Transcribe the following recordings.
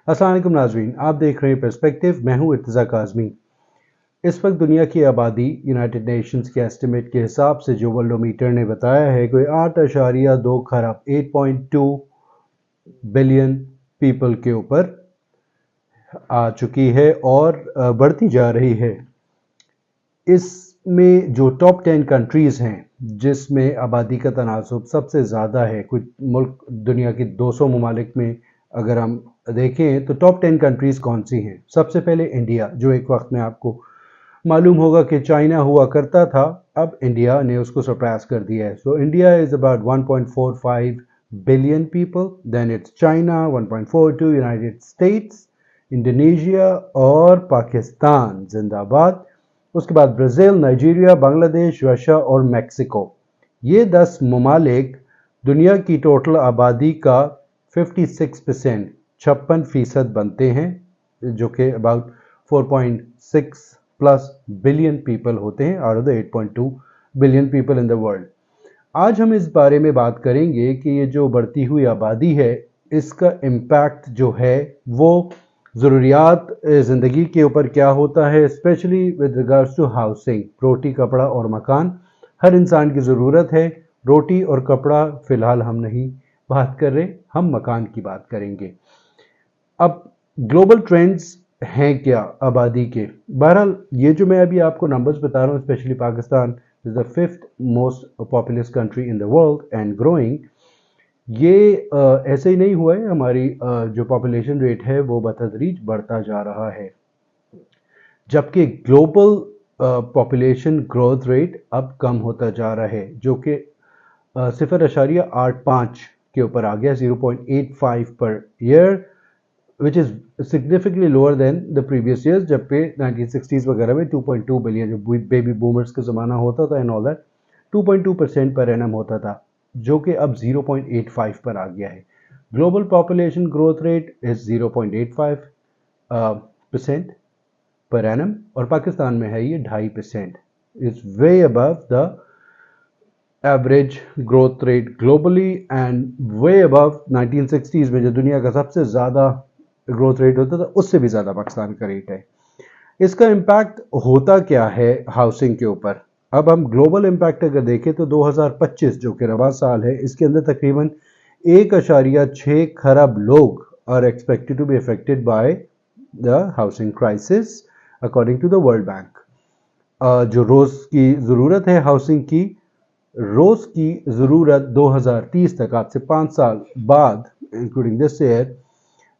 अस्सलाम वालेकुम नाज़रीन, आप देख रहे हैं पर्सपेक्टिव। मैं हूं इर्तिज़ा काज़मी। इस वक्त दुनिया की आबादी यूनाइटेड नेशंस के एस्टिमेट के हिसाब से जो वर्ल्डोमीटर ने बताया है कोई 8.2 खरब 8.2 बिलियन पीपल के ऊपर आ चुकी है और बढ़ती जा रही है। इसमें जो टॉप 10 कंट्रीज़ हैं जिसमें आबादी का तनासुब सबसे ज़्यादा है, कुछ मुल्क दुनिया की 200 ममालिक में अगर हम देखें तो टॉप 10 कंट्रीज़ कौन सी हैं। सबसे पहले इंडिया, जो एक वक्त में आपको मालूम होगा कि चाइना हुआ करता था, अब इंडिया ने उसको सरपास कर दिया है। So India is about 1.45 billion people, then it's China 1.42, United States, Indonesia और पाकिस्तान जिंदाबाद। उसके बाद ब्राज़ील, नाइजीरिया, बांग्लादेश, रशिया और मैक्सिको। ये 10 ममालिक दुनिया की टोटल आबादी का 56% 56% बनते हैं, जो कि अबाउट 4.6 प्लस बिलियन पीपल होते हैं out of the 8.2 billion people in the world. आज हम इस बारे में बात करेंगे कि ये जो बढ़ती हुई आबादी है इसका इम्पैक्ट जो है वो ज़रूरियात ज़िंदगी के ऊपर क्या होता है, specially with regards to housing. रोटी, कपड़ा और मकान हर इंसान की ज़रूरत है। रोटी और कपड़ा फ़िलहाल हम नहीं बात कर रहे, हम मकान की बात करेंगे। अब ग्लोबल ट्रेंड्स हैं क्या आबादी के। बहरहाल ये जो मैं अभी आपको नंबर्स बता रहा हूँ, specially Pakistan is the 5th most populous country in the world and growing. ये ऐसे ही नहीं हुआ है, हमारी जो पॉपुलेशन रेट है वो बतदरीज बढ़ता जा रहा है, जबकि ग्लोबल पॉपुलेशन ग्रोथ रेट अब कम होता जा रहा है, जो कि 0.85 के ऊपर आ गया, 0.85 per year, which is significantly lower than the previous years, जबकि 1960s वगैरह में 2.2 बिलियन, जो बेबी बूमर्स का ज़माना होता था and all that, 2.2% per annum होता था, जो कि अब 0.85 पर आ गया है। Global population growth rate is 0.85% per annum, और पाकिस्तान में है ये 2.5%। Is way above the average growth rate globally and way above 1960s में जो दुनिया का सबसे ज़्यादा ग्रोथ रेट होता था उससे भी ज़्यादा पाकिस्तान का रेट है। इसका इम्पैक्ट होता क्या है हाउसिंग के ऊपर। अब हम ग्लोबल इम्पैक्ट अगर देखें तो 2025 जो कि रवा साल है, इसके अंदर तकरीबन 1.6 खरब लोग are expected to be affected by the housing crisis according to the World Bank. जो रोज़ की ज़रूरत है हाउसिंग की, रोज़ की ज़रूरत 2030 तक, आज से 5 साल बाद इंक्लूडिंग दिस ईयर,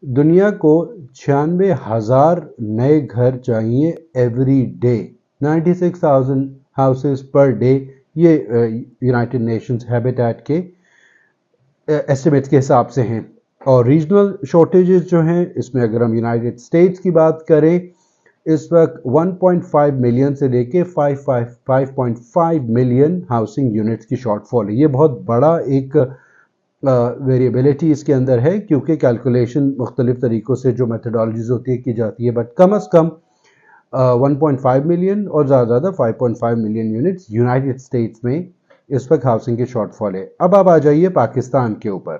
दुनिया को 96,000 नए घर चाहिए every day, 96,000 houses per day. ये यूनाइटेड नेशंस हैबिटेट के एस्टिमेट्स के हिसाब से हैं। और रीजनल शॉर्टेजेस जो हैं, इसमें अगर हम यूनाइटेड स्टेट्स की बात करें, इस वक्त 1.5 मिलियन से लेके 5.5 मिलियन हाउसिंग यूनिट्स की शॉर्टफॉल है। ये बहुत बड़ा एक वेरिएबिलिटी इसके अंदर है, क्योंकि कैलकुलेशन मुख्तलिफ तरीक़ों से जो मेथडोलॉजीज़ होती है की जाती है, बट कम अज़ कम 1.5 मिलियन और ज़्यादा 5.5 मिलियन यूनिट्स यूनाइटेड स्टेट्स में इस वक्त हाउसिंग की शॉर्टफॉल है। अब आप आ जाइए पाकिस्तान के ऊपर।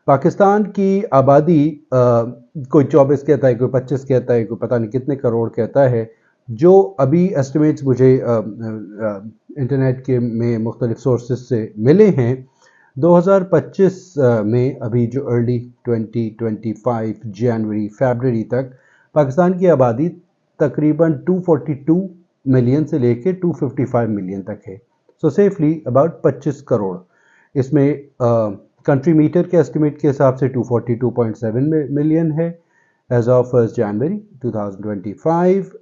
पाकिस्तान की आबादी कोई 24 कहता है, कोई 25 कहता है, कोई पता नहीं कितने करोड़ कहता है। जो अभी एस्टिमेट्स मुझे इंटरनेट के में मुख्तलिफ सोर्सेज से मिले हैं, 2025 में अभी जो अर्ली 2025 जनवरी फरवरी तक पाकिस्तान की आबादी तकरीबन 242 मिलियन से लेके 255 मिलियन तक है। सो सेफली अबाउट 25 करोड़। इसमें कंट्री मीटर के एस्टिमेट के हिसाब से 242.7 मिलियन है as of 1 January 2025।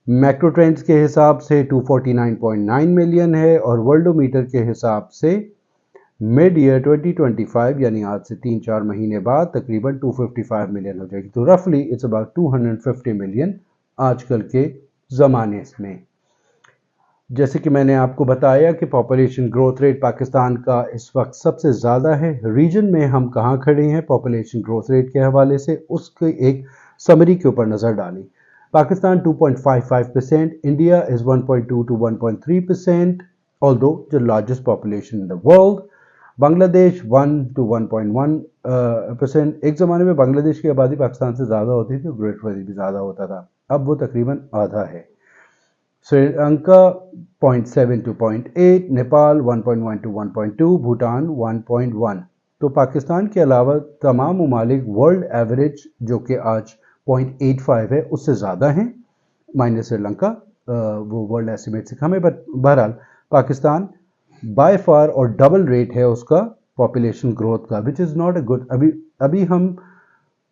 Macro trends के हिसाब से 249.9 मिलियन है, और वर्ल्डोमीटर के हिसाब से मिड ईयर 2025 यानी आज से 3-4 महीने बाद तकरीबन 255 मिलियन हो जाएगी। तो रफली इट्स अबाउट 250 मिलियन आजकल के ज़माने में। जैसे कि मैंने आपको बताया कि पॉपुलेशन ग्रोथ रेट पाकिस्तान का इस वक्त सबसे ज़्यादा है। रीजन में हम कहाँ खड़े हैं पॉपुलेशन ग्रोथ रेट के हवाले से, उसके एक समरी के ऊपर नज़र डालें। Pakistan 2.55%, India is 1.2 to 1.3%, although the largest population in the world. Bangladesh 1 to 1.1%। एक ज़माने में बांग्लादेश की आबादी पाकिस्तान से ज़्यादा होती थी, ग्रेट वैली भी ज़्यादा होता था, अब वो तकरीबन आधा है। Sri Lanka 0.7 to 0.8, Nepal 1.1 to 1.2, Bhutan 1.1। तो पाकिस्तान के अलावा तमाम ममालिक वर्ल्ड एवरेज जो कि आज 0.85 है उससे ज़्यादा हैं, माइनस श्रीलंका, वो वर्ल्ड एस्टिमेट से कम है। बट बहरहाल पाकिस्तान बाय फार और डबल रेट है उसका पॉपुलेशन ग्रोथ का, which is not a good. अभी हम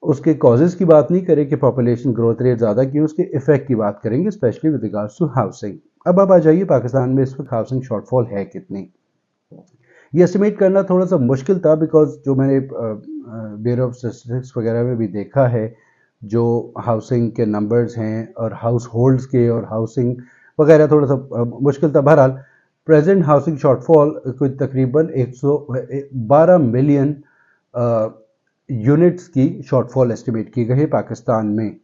उसके कॉजेज़ की बात नहीं करें कि पॉपुलेशन ग्रोथ रेट ज़्यादा क्यों, उसके इफेक्ट की बात करेंगे, specially with regards to housing. अब आप आ जाइए पाकिस्तान में इस वक्त हाउसिंग शॉर्टफॉल है कितनी। ये एस्टिमेट करना थोड़ा सा मुश्किल था, बिकॉज जो मैंने ब्यूरो ऑफ स्टैटिस्टिक्स वगैरह में भी देखा है, जो हाउसिंग के नंबर्स हैं और हाउस होल्ड्स के और हाउसिंग वगैरह थोड़ा सा मुश्किल था। बहरहाल प्रेजेंट हाउसिंग शॉर्टफॉल कोई तकरीबन 112 मिलियन यूनिट्स की शॉर्टफॉल एस्टिमेट की गई है पाकिस्तान में।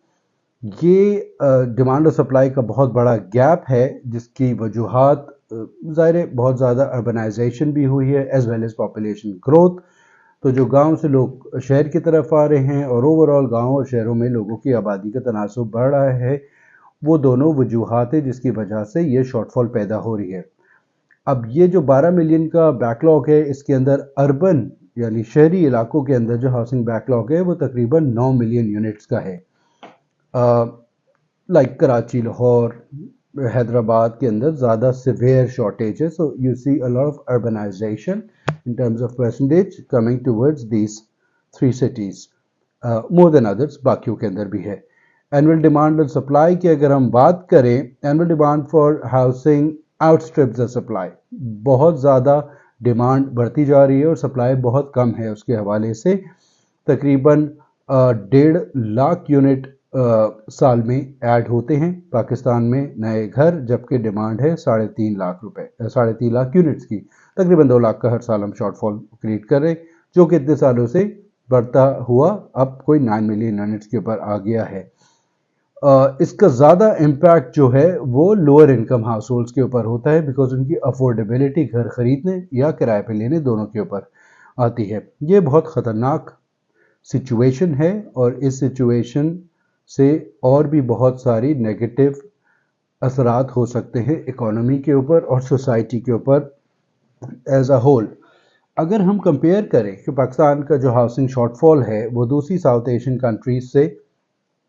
ये डिमांड और सप्लाई का बहुत बड़ा गैप है, जिसकी वजूहात ज़ाहिर बहुत ज़्यादा अर्बनाइजेशन भी हुई है as well as population growth. तो जो गांव से लोग शहर की तरफ आ रहे हैं और ओवरऑल गांव और शहरों में लोगों की आबादी का तनासुब बढ़ रहा है, वो दोनों वजूहात है जिसकी वजह से ये शॉर्टफॉल पैदा हो रही है। अब ये जो 12 मिलियन का बैकलॉग है, इसके अंदर अर्बन यानी शहरी इलाकों के अंदर जो हाउसिंग बैकलॉग है वो तकरीबन 9 मिलियन यूनिट्स का है। लाइक कराची, लाहौर, हैदराबाद के अंदर ज़्यादा सिवियर शॉर्टेज है। So you see a lot of urbanisation in terms of percentage coming towards these 3 cities more than others, बाकियों के अंदर भी है। एनुअल डिमांड और सप्लाई की अगर हम बात करें, annual demand for housing outstrips the supply. बहुत ज़्यादा डिमांड बढ़ती जा रही है और सप्लाई बहुत कम है, उसके हवाले से तकरीबन 1.5 लाख यूनिट साल में ऐड होते हैं पाकिस्तान में नए घर, जबकि डिमांड है 3.5 लाख रुपए, 3.5 लाख यूनिट्स की। तकरीबन 2 लाख का हर साल हम शॉर्टफॉल क्रिएट कर रहे, जो कि इतने सालों से बढ़ता हुआ अब कोई 9 मिलियन यूनिट्स के ऊपर आ गया है। इसका ज़्यादा इम्पैक्ट जो है वो लोअर इनकम हाउस होल्ड्स के ऊपर होता है, बिकॉज उनकी अफोर्डेबिलिटी घर खरीदने या किराए पे लेने दोनों के ऊपर आती है। ये बहुत ख़तरनाक सिचुएशन है और इस सिचुएशन से और भी बहुत सारी नेगेटिव असरात हो सकते हैं इकोनॉमी के ऊपर और सोसाइटी के ऊपर एज अ होल। अगर हम कंपेयर करें कि पाकिस्तान का जो हाउसिंग शॉर्टफॉल है वो दूसरी साउथ एशियन कंट्रीज से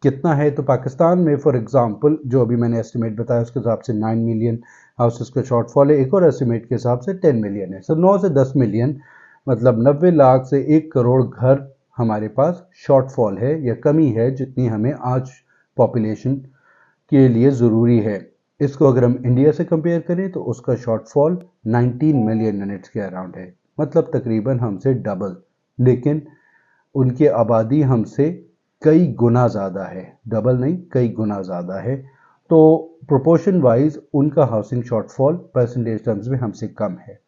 कितना है, तो पाकिस्तान में फॉर एग्जांपल जो अभी मैंने एस्टिमेट बताया उसके हिसाब से 9 मिलियन हाउसेस का शॉर्टफॉल है, एक और एस्टिमेट के हिसाब से 10 मिलियन है। सो 9 से 10 मिलियन मतलब 90 लाख से 1 करोड़ घर हमारे पास शॉर्टफॉल है या कमी है, जितनी हमें आज पॉपुलेशन के लिए ज़रूरी है। इसको अगर हम इंडिया से कंपेयर करें तो उसका शॉर्टफॉल 19 मिलियन यूनिट्स के अराउंड है, मतलब तकरीबन हमसे डबल, लेकिन उनकी आबादी हमसे कई गुना ज़्यादा है, डबल नहीं कई गुना ज़्यादा है। तो प्रोपोर्शन वाइज उनका हाउसिंग शॉर्टफॉल परसेंटेज टर्म्स में हमसे कम है।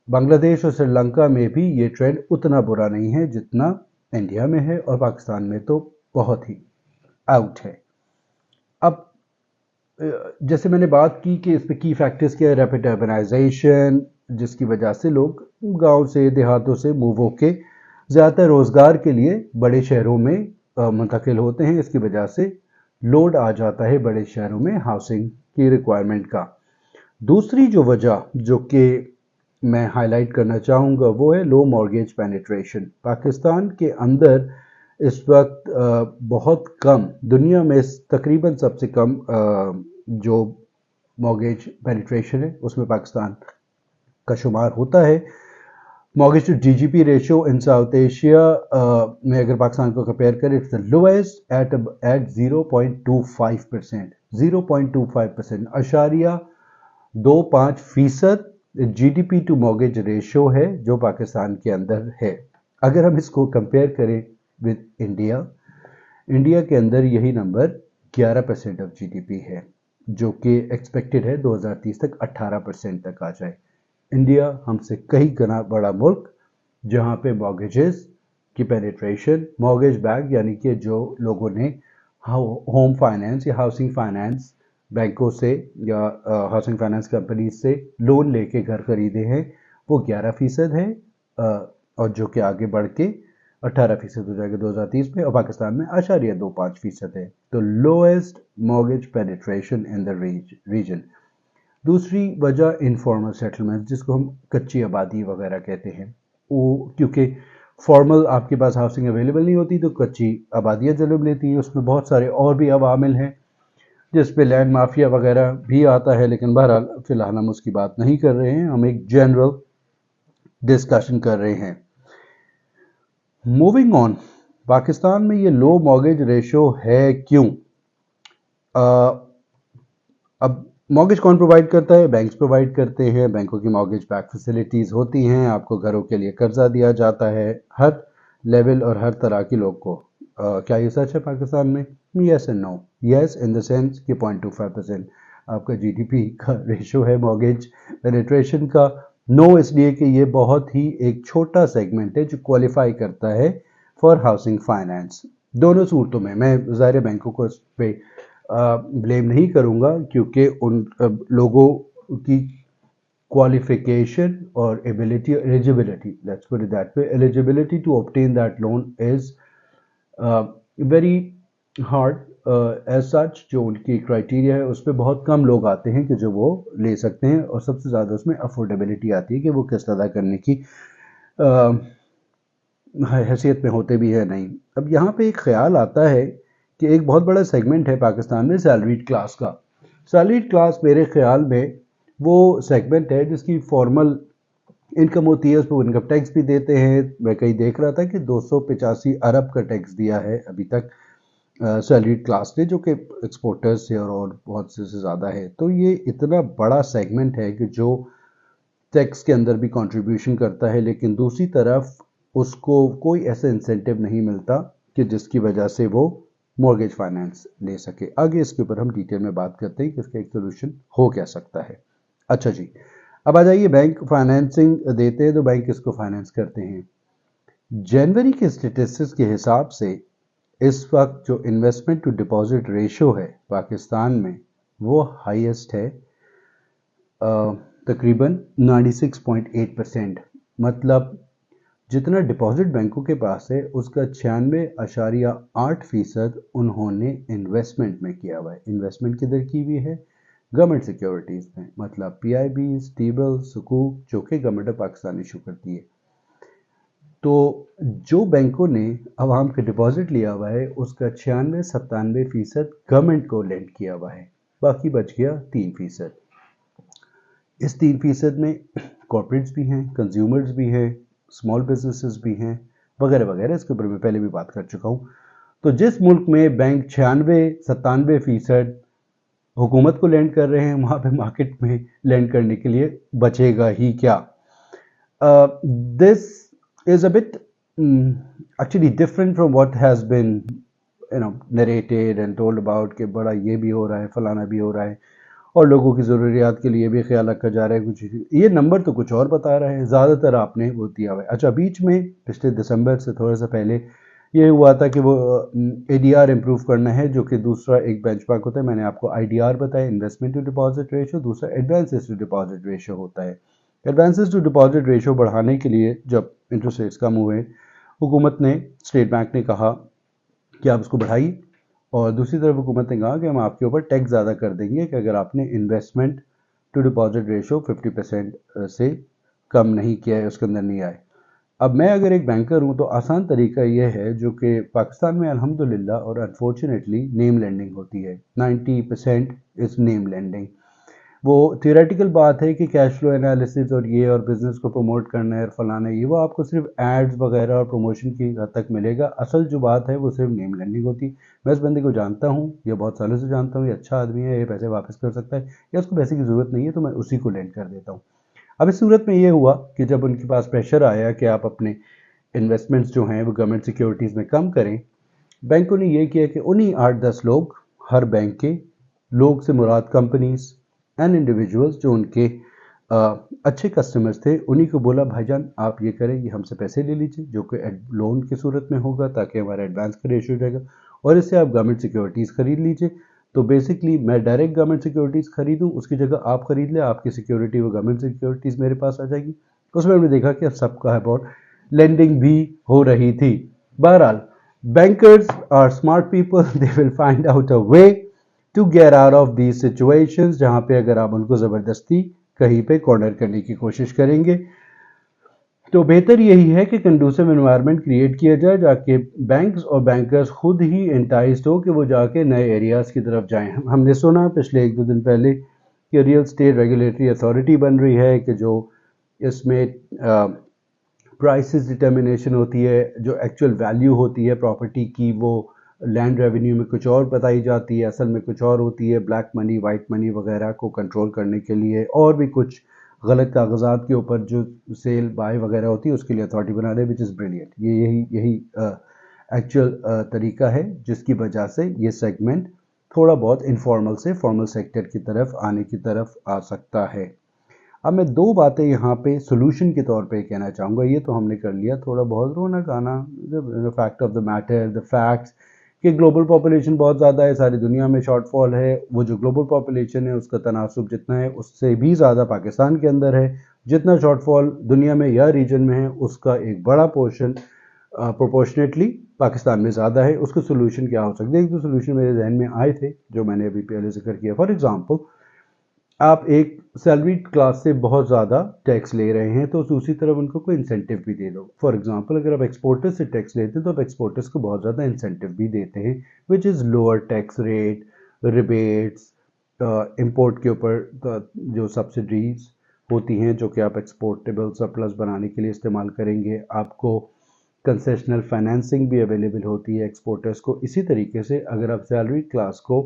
बांग्लादेश और श्रीलंका में भी ये ट्रेंड उतना बुरा नहीं है जितना इंडिया में है, और पाकिस्तान में तो बहुत ही आउट है। अब जैसे मैंने बात की कि इस पे की फैक्टर्स क्या है, रैपिड अर्बनाइजेशन, जिसकी वजह से लोग गांव से देहातों से मूव होके ज़्यादातर रोज़गार के लिए बड़े शहरों में मुंतकिल होते हैं। इसकी वजह से लोड आ जाता है बड़े शहरों में हाउसिंग की रिक्वायरमेंट का। दूसरी जो वजह जो कि मैं हाईलाइट करना चाहूँगा वो है लो मॉर्गेज पेनिट्रेशन। पाकिस्तान के अंदर इस वक्त बहुत कम, दुनिया में तकरीबन सबसे कम जो मॉर्गेज पेनिट्रेशन है उसमें पाकिस्तान का शुमार होता है। Mortgage to GDP ratio in South Asia में अगर पाकिस्तान को कंपेयर करें, इट्स द लोएस्ट एट 0.25%, 0.25%, अशारिया 25% जीडीपी टू मॉर्गेज रेशियो है जो पाकिस्तान के अंदर है। अगर हम इसको कंपेयर करें विद इंडिया, इंडिया के अंदर यही नंबर 11% ऑफ जीडीपी है, जो कि एक्सपेक्टेड है 2030 तक 18% तक आ जाए। इंडिया हमसे कई गुना बड़ा मुल्क, जहाँ पे मॉर्गेजेस की पेनिट्रेशन, मॉर्गेज बैक यानी कि जो लोगों ने होम फाइनेंस या हाउसिंग फाइनेंस बैंकों से या हाउसिंग फाइनेंस कंपनी से लोन लेके घर खरीदे हैं, वो 11% है, और जो कि आगे बढ़ के 18% हो जाएगा 2030 में, और पाकिस्तान में 0.25% है। तो lowest mortgage penetration in the region. दूसरी वजह इनफॉर्मल सेटलमेंट, जिसको हम कच्ची आबादी वगैरह कहते हैं, वो क्योंकि फॉर्मल आपके पास हाउसिंग अवेलेबल नहीं होती तो कच्ची आबादियाँ जन्म लेती है। उसमें बहुत सारे और भी अवामिल हैं जिस पे लैंड माफिया वगैरह भी आता है, लेकिन बहरहाल फिलहाल हम उसकी बात नहीं कर रहे हैं, हम एक जनरल डिस्कशन कर रहे हैं। मूविंग ऑन, पाकिस्तान में ये लो मॉर्गेज रेशो है क्यों? अब मॉर्गेज कौन प्रोवाइड करता है? बैंक्स प्रोवाइड करते हैं। बैंकों की मॉर्गेज बैक फैसिलिटीज़ होती हैं, आपको घरों के लिए कर्जा दिया जाता है हर लेवल और हर तरह के लोग को। क्या ये सच है पाकिस्तान में? Yes and no. Yes in the sense कि 0.25% आपका जीडीपी का रेशो है मॉर्गेज पेनिट्रेशन का। नो इसलिए कि ये बहुत ही एक छोटा सेगमेंट है जो क्वालिफाई करता है फॉर हाउसिंग फाइनेंस। दोनों सूरतों में मैं ज़ाहिर बैंकों को इस पे ब्लेम नहीं करूंगा, क्योंकि उन लोगों की qualification or ability, eligibility, let's put it that way, eligibility to obtain that loan is very hard as such। जो उनकी क्राइटेरिया है उस पर बहुत कम लोग आते हैं कि जो वो ले सकते हैं, और सबसे ज़्यादा उसमें अफोर्डेबिलिटी आती है कि वो किस्त अदा करने की हैसियत में होते भी है नहीं। अब यहाँ पे एक ख्याल आता है कि एक बहुत बड़ा सेगमेंट है पाकिस्तान में सैलरीड क्लास का। सैलरीड क्लास मेरे ख्याल में वो सेगमेंट है जिसकी फॉर्मल इनकम होती है, उस पर इनकम टैक्स भी देते हैं। मैं कहीं देख रहा था कि 285 अरब का टैक्स दिया है अभी तक सैलरीड क्लास ने, जो कि एक्सपोर्टर्स से और बहुत से ज़्यादा है। तो ये इतना बड़ा सेगमेंट है कि जो टैक्स के अंदर भी कंट्रीब्यूशन करता है, लेकिन दूसरी तरफ उसको कोई ऐसा इंसेंटिव नहीं मिलता कि जिसकी वजह से वो मॉर्गेज फाइनेंस ले सके। आगे इसके ऊपर हम डिटेल में बात करते हैं कि इसका एक सोल्यूशन हो क्या सकता है। अच्छा जी, अब आ जाइए, बैंक फाइनेंसिंग देते हैं तो बैंक किसको फाइनेंस करते हैं? जनवरी के स्टेटिस्टिक्स के हिसाब से इस वक्त जो इन्वेस्टमेंट टू डिपॉजिट रेशो है पाकिस्तान में वो हाईएस्ट है, तकरीबन 96.8%। मतलब जितना डिपॉजिट बैंकों के पास है उसका 96.8% उन्होंने इन्वेस्टमेंट में किया हुआ है। इन्वेस्टमेंट किधर की हुई है? गवर्नमेंट सिक्योरिटीज़ में, मतलब पीआईबी, टी-बिल, सुकूक, जो कि गवर्नमेंट ऑफ पाकिस्तान इशू करती है। तो जो बैंकों ने अवाम के डिपॉजिट लिया हुआ है उसका 96-97% गवर्नमेंट को लेंड किया हुआ है, बाकी बच गया 3%। इस 3% में कॉर्पोरेट्स भी हैं, कंज्यूमर्स भी हैं, स्मॉल बिजनेसेस भी हैं, वगैरह वगैरह। इसके ऊपर मैं पहले भी बात कर चुका हूँ। तो जिस मुल्क में बैंक 96-97% हुकूमत को लैंड कर रहे हैं, वहाँ पे मार्केट में लैंड करने के लिए बचेगा ही क्या? This is a bit actually different from what has been narrated and told about कि बड़ा ये भी हो रहा है, फलाना भी हो रहा है, और लोगों की ज़रूरियात के लिए भी ख्याल रखा जा रहा है। कुछ ये नंबर तो कुछ और बता रहे हैं, ज़्यादातर आपने वो दिया हुआ है। अच्छा, बीच में पिछले दिसंबर से थोड़ा सा पहले ये हुआ था कि वो एडीआर इम्प्रूव करना है, जो कि दूसरा एक बेंचमार्क होता है। मैंने आपको आईडीआर बताया, इन्वेस्टमेंट टू डिपॉजिट रेशो, दूसरा एडवांसेस टू डिपॉजिट रेशो होता है। एडवांसेस टू डिपॉजिट रेशो बढ़ाने के लिए जब इंटरेस्ट रेट्स कम हुए, हुकूमत ने, स्टेट बैंक ने कहा कि आप उसको बढ़ाइए, और दूसरी तरफ हुकूमत ने कहा कि हम आपके ऊपर टैक्स ज़्यादा कर देंगे कि अगर आपने इन्वेस्टमेंट टू डिपॉजिट रेशो 50% से कम नहीं किया है, उसके अंदर नहीं आए। अब मैं अगर एक बैंकर हूँ तो आसान तरीका ये है, जो कि पाकिस्तान में अल्हम्दुलिल्लाह और अनफॉर्चुनेटली नेम लेंडिंग होती है। 90% इज़ नेम लेंडिंग। वो थियोरेटिकल बात है कि कैश फ्लो एनालिसिस और ये और बिजनेस को प्रमोट करना है और फलाना, ये वो आपको सिर्फ एड्स वगैरह और प्रमोशन की हद तक मिलेगा। असल जो बात है वो सिर्फ नेम लैंडिंग होती है। मैं इस बंदे को जानता हूँ, ये बहुत सालों से जानता हूँ, ये अच्छा आदमी है, ये पैसे वापस कर सकता है, या उसको पैसे की ज़रूरत नहीं है, तो मैं उसी को लेंड कर देता हूँ। अब इस सूरत में ये हुआ कि जब उनके पास प्रेशर आया कि आप अपने इन्वेस्टमेंट्स जो हैं वो गवर्नमेंट सिक्योरिटीज़ में कम करें, बैंकों ने ये किया कि उन्हीं 8-10 लोग, हर बैंक के लोग से मुराद कंपनीज एंड इंडिविजुअल्स जो उनके अच्छे कस्टमर्स थे, उन्हीं को बोला भाईजान आप ये करें, ये हमसे पैसे ले लीजिए जो कि लोन की सूरत में होगा, ताकि हमारा एडवांस का रेशियो जाएगा, और इससे आप गवर्नमेंट सिक्योरिटीज़ खरीद लीजिए। तो बेसिकली मैं डायरेक्ट गवर्नमेंट सिक्योरिटीज़ खरीदूँ, उसकी जगह आप खरीद लें, आपकी सिक्योरिटी वो गवर्नमेंट सिक्योरिटीज़ मेरे पास आ जाएगी, उसमें हमने देखा कि सब का अबाउट लेंडिंग भी हो रही थी। बहरहाल bankers are smart people, they will find out a way to get out of these situations, जहां पे अगर आप उनको ज़बरदस्ती कहीं पे कॉर्नर करने की कोशिश करेंगे तो बेहतर यही है कि कंडूसिव एनवायरनमेंट क्रिएट किया जाए, जाके बैंक्स और बैंकर्स खुद ही एंटाइज्ड हो कि वो जाके नए एरियाज़ की तरफ जाएं। हमने सुना पिछले 1-2 दिन पहले कि रियल स्टेट रेगुलेटरी अथॉरिटी बन रही है कि जो इसमें प्राइसेस डिटर्मिनेशन होती है, जो एक्चुअल वैल्यू होती है प्रॉपर्टी की वो लैंड रेवेन्यू में कुछ और बताई जाती है, असल में कुछ और होती है। ब्लैक मनी, वाइट मनी वगैरह को कंट्रोल करने के लिए और भी कुछ गलत कागजात के ऊपर जो सेल बाय वगैरह होती है उसके लिए अथॉरिटी बना दे, विच इज़ ब्रिलियंट। ये यही एक्चुअल तरीका है जिसकी वजह से ये सेगमेंट थोड़ा बहुत इनफॉर्मल से फॉर्मल सेक्टर की तरफ आने की तरफ आ सकता है। अब मैं दो बातें यहाँ पे सोल्यूशन के तौर पे कहना चाहूँगा। ये तो हमने कर लिया थोड़ा बहुत रौनक आना, fact of the matter, the facts कि ग्लोबल पॉपुलेशन बहुत ज़्यादा है, सारी दुनिया में शॉर्टफॉल है। वो जो ग्लोबल पॉपुलेशन है उसका तनासुब जितना है उससे भी ज़्यादा पाकिस्तान के अंदर है। जितना शॉर्टफॉल दुनिया में या रीजन में है उसका एक बड़ा पोर्शन प्रोपोर्शनेटली पाकिस्तान में ज़्यादा है। उसका सोल्यूशन क्या हो सकता है? एक दो सोल्यूशन मेरे जहन में आए थे जो मैंने अभी पहले जिक्र किया। फॉर एग्जांपल, आप एक सैलरीड क्लास से बहुत ज़्यादा टैक्स ले रहे हैं तो दूसरी तरफ उनको कोई इंसेंटिव भी दे दो। फॉर एग्जांपल, अगर आप एक्सपोर्टर्स से टैक्स लेते हैं तो आप एक्सपोर्टर्स को बहुत ज़्यादा इंसेंटिव भी देते हैं, which is lower tax rate, rebates, import के ऊपर जो सब्सिडीज होती हैं जो कि आप एक्सपोर्टेबल सरप्लस बनाने के लिए इस्तेमाल करेंगे। आपको कंसेशनल फाइनेंसिंग भी अवेलेबल होती है एक्सपोर्टर्स को। इसी तरीके से अगर आप सैलरी क्लास को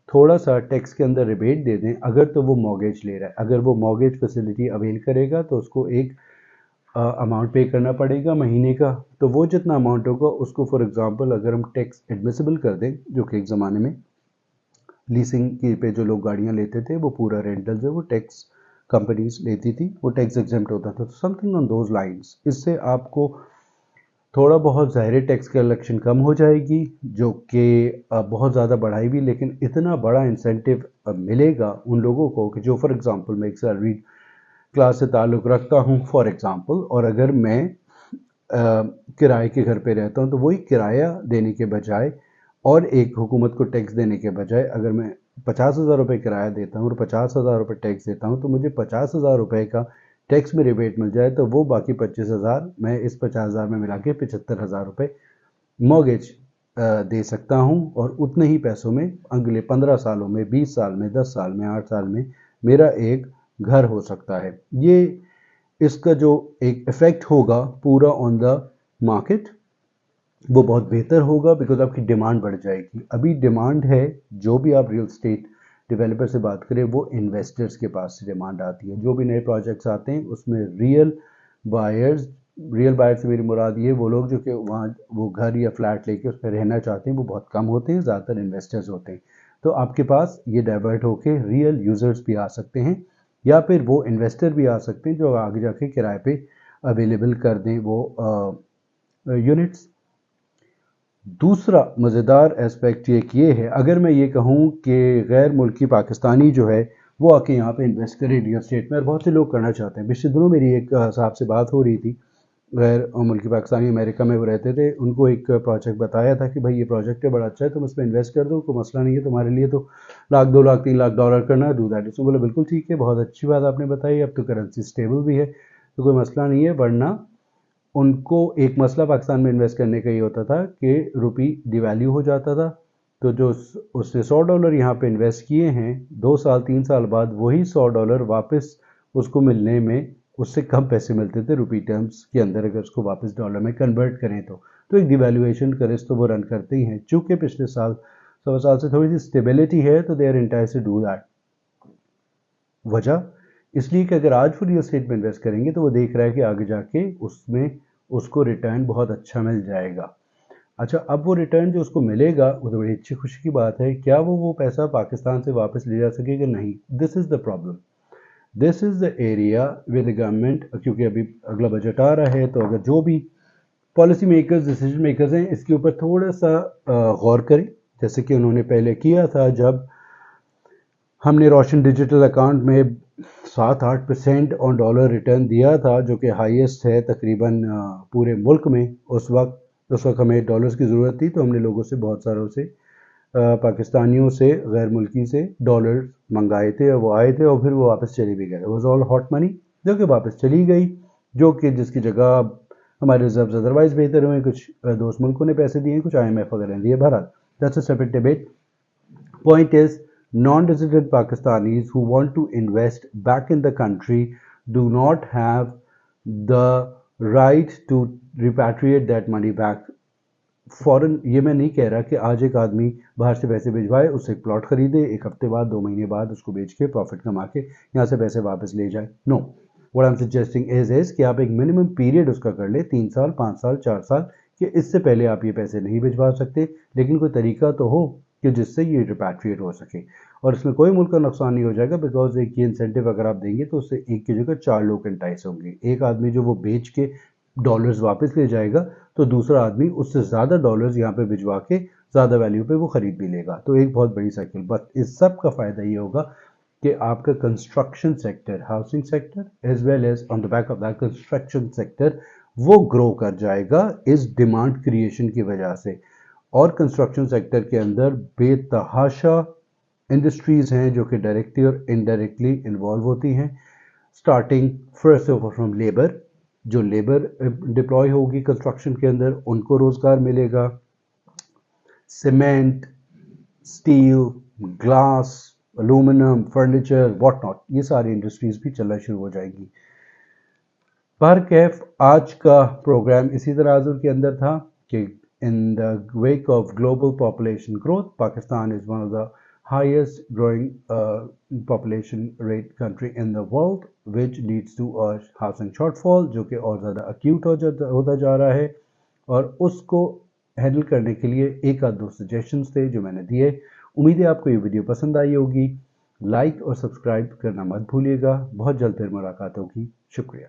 थोड़ा सा टैक्स के अंदर रिबेट दे दें, अगर तो वो मॉर्गेज ले रहा है, अगर वो मॉर्गेज फैसिलिटी अवेल करेगा तो उसको एक अमाउंट पे करना पड़ेगा महीने का। तो वो जितना अमाउंट होगा उसको फॉर एग्जांपल अगर हम टैक्स एडमिसिबल कर दें, जो कि एक ज़माने में लीसिंग की पे जो लोग गाड़ियाँ लेते थे वो पूरा रेंटल जो वो टैक्स कंपनीज लेती थी, वो टैक्स एग्जेम्प्ट होता था। Something on those lines. इससे आपको थोड़ा बहुत ज़ाहिर टैक्स कलेक्शन कम हो जाएगी, जो कि बहुत ज़्यादा बढ़ाई भी, लेकिन इतना बड़ा इंसेंटिव मिलेगा उन लोगों को कि जो फॉर एग्जांपल मैं एक सैलरी क्लास से ताल्लुक़ रखता हूं फॉर एग्जांपल, और अगर मैं किराए के घर पे रहता हूं तो वही किराया देने के बजाय और एक हुकूमत को टैक्स देने के बजाय अगर मैं 50,000 रुपये किराया देता हूँ और 50,000 रुपये टैक्स देता हूँ तो मुझे 50,000 रुपये का टैक्स में रिबेट मिल जाए, तो वो बाकी 25,000 मैं इस 50,000 में मिला के 75,000 रुपये मॉर्गेज दे सकता हूँ और उतने ही पैसों में अगले 15 सालों में, 20 साल में, 10 साल में, 8 साल में मेरा एक घर हो सकता है। ये इसका जो एक इफ़ेक्ट होगा पूरा ऑन द मार्केट वो बहुत बेहतर होगा, बिकॉज आपकी डिमांड बढ़ जाएगी। अभी डिमांड है, जो भी आप रियल स्टेट डेवलपर से बात करें वो इन्वेस्टर्स के पास से डिमांड आती है। जो भी नए प्रोजेक्ट्स आते हैं उसमें रियल बायर से मेरी मुराद ये वो लोग जो कि वहाँ वो घर या फ्लैट लेके उस पर रहना चाहते हैं वो बहुत कम होते हैं, ज़्यादातर इन्वेस्टर्स होते हैं। तो आपके पास ये डाइवर्ट होके रियल यूज़र्स भी आ सकते हैं या फिर वो इन्वेस्टर भी आ सकते हैं जो आगे जाके किराए पे अवेलेबल कर दें वो यूनिट्स। दूसरा मज़ेदार एस्पेक्ट ये है, अगर मैं ये कहूँ कि गैर मुल्की पाकिस्तानी जो है वो आके यहाँ पे इन्वेस्ट करे रियल स्टेट में, और बहुत से लोग करना चाहते हैं। पिछले दिनों मेरी एक साहब से बात हो रही थी, गैर मुल्की पाकिस्तानी अमेरिका में वो रहते थे। उनको एक प्रोजेक्ट बताया था कि भाई ये प्रोजेक्ट है बड़ा अच्छा है, तुम इस पर इन्वेस्ट कर दो, कोई मसला नहीं है तुम्हारे लिए, तो लाख 2 लाख 3 लाख डॉलर करना, डू दैट। उसने बोला बिल्कुल ठीक है, बहुत अच्छी बात आपने बताई, अब तो करेंसी स्टेबल भी है तो कोई मसला नहीं है। वरना उनको एक मसला पाकिस्तान में इन्वेस्ट करने का ये होता था कि रुपी डिवैल्यू हो जाता था, तो जो उसने $100 यहाँ पे इन्वेस्ट किए हैं 2 साल 3 साल बाद वही $100 वापस उसको मिलने में उससे कम पैसे मिलते थे रुपी टर्म्स के अंदर, अगर उसको वापस डॉलर में कन्वर्ट करें तो एक डिवैल्यूएशन का रिस्क तो वो रन करते ही हैं। चूँकि पिछले साल 100 साल से थोड़ी सी स्टेबिलिटी है तो they are enticed to do that. वजह इसलिए कि अगर आज वो रियल एस्टेट में इन्वेस्ट करेंगे तो वो देख रहा है कि आगे जाके उसमें उसको रिटर्न बहुत अच्छा मिल जाएगा। अच्छा, अब वो रिटर्न जो उसको मिलेगा वो तो बड़ी अच्छी खुशी की बात है। क्या वो पैसा पाकिस्तान से वापस ले जा सकेगा? नहीं। This is the problem, this is the area with the government, क्योंकि अभी अगला बजट आ रहा है तो अगर जो भी पॉलिसी मेकर्स, डिसीजन मेकर्स हैं इसके ऊपर थोड़ा सा गौर करें, जैसे कि उन्होंने पहले किया था जब ہم نے روشن ڈیجیٹل اکاؤنٹ میں 7-8% آن ڈالر ریٹرن دیا تھا، جو کہ ہائیسٹ ہے تقریباً پورے ملک میں۔ اس وقت ہمیں ڈالرز کی ضرورت تھی، تو ہم نے لوگوں سے، بہت ساروں سے، پاکستانیوں سے، غیر ملکی سے ڈالر منگائے تھے، اور وہ آئے تھے، اور پھر وہ واپس چلی بھی گئے۔ واز آل ہاٹ منی، جو کہ واپس چلی گئی، جو کہ جس کی جگہ ہمارے ریزروز ادروائز بہتر ہوئے۔ کچھ دوست ملکوں نے پیسے دیے، کچھ IMF وغیرہ نے دیے۔ بہرحال that's a separate debate. Point is, non-resident Pakistanis who want to invest back in the country do not have the right to repatriate that money back. فوراً یہ میں نہیں کہہ رہا کہ آج ایک آدمی باہر سے پیسے بھجوائے، اس سے ایک پلاٹ خریدے، ایک ہفتے بعد، 2 مہینے بعد اس کو بیچ کے پروفٹ کما کے یہاں سے پیسے واپس لے جائے۔ نو، what I'm suggesting is کہ آپ ایک منیمم پیریڈ اس کا کر لیں، 3 سال، 5 سال، 4 سال، کہ اس سے پہلے آپ یہ پیسے نہیں بھجوا سکتے، لیکن کوئی طریقہ تو ہو کہ جس سے یہ ریپیٹریٹ ہو سکے، اور اس میں کوئی ملک کا نقصان نہیں ہو جائے گا، بیکاز ایک یہ انسینٹیو اگر آپ دیں گے تو اس سے ایک کی جگہ 4 لوگ انٹائس ہوں گے۔ ایک آدمی جو وہ بیچ کے ڈالرز واپس لے جائے گا، تو دوسرا آدمی اس سے زیادہ ڈالرز یہاں پہ بھجوا کے زیادہ ویلیو پہ وہ خرید بھی لے گا، تو ایک بہت بڑی سائیکل۔ بس اس سب کا فائدہ یہ ہوگا کہ آپ کا construction sector, housing sector, as well as on the back of that construction sector, وہ گرو کر جائے گا اس ڈیمانڈ کریشن کی وجہ سے۔ اور کنسٹرکشن سیکٹر کے اندر بے تحاشا انڈسٹریز ہیں جو کہ ڈائریکٹلی اور انڈائریکٹلی انوالو ہوتی ہیں، starting first of from labour, جو لیبر ڈپلوائے ہوگی کنسٹرکشن کے اندر ان کو روزگار ملے گا، cement, steel, glass, aluminium, furniture, what not, یہ ساری انڈسٹریز بھی چلنا شروع ہو جائیں گی۔ بہرکیف آج کا پروگرام اسی تناظر کے اندر تھا کہ in the wake of global population growth, Pakistan is one of the highest growing population rate country in the world, which leads to a housing shortfall جو کہ اور زیادہ acute ہوتا جا رہا ہے، اور اس کو ہینڈل کرنے کے لیے ایک آدھ 2 سجیشنز تھے جو میں نے دیے۔ امید ہے آپ کو یہ ویڈیو پسند آئی ہوگی۔ لائک اور سبسکرائب کرنا مت بھولیے گا۔ بہت جلد پھر ملاقات ہوگی۔ شکریہ۔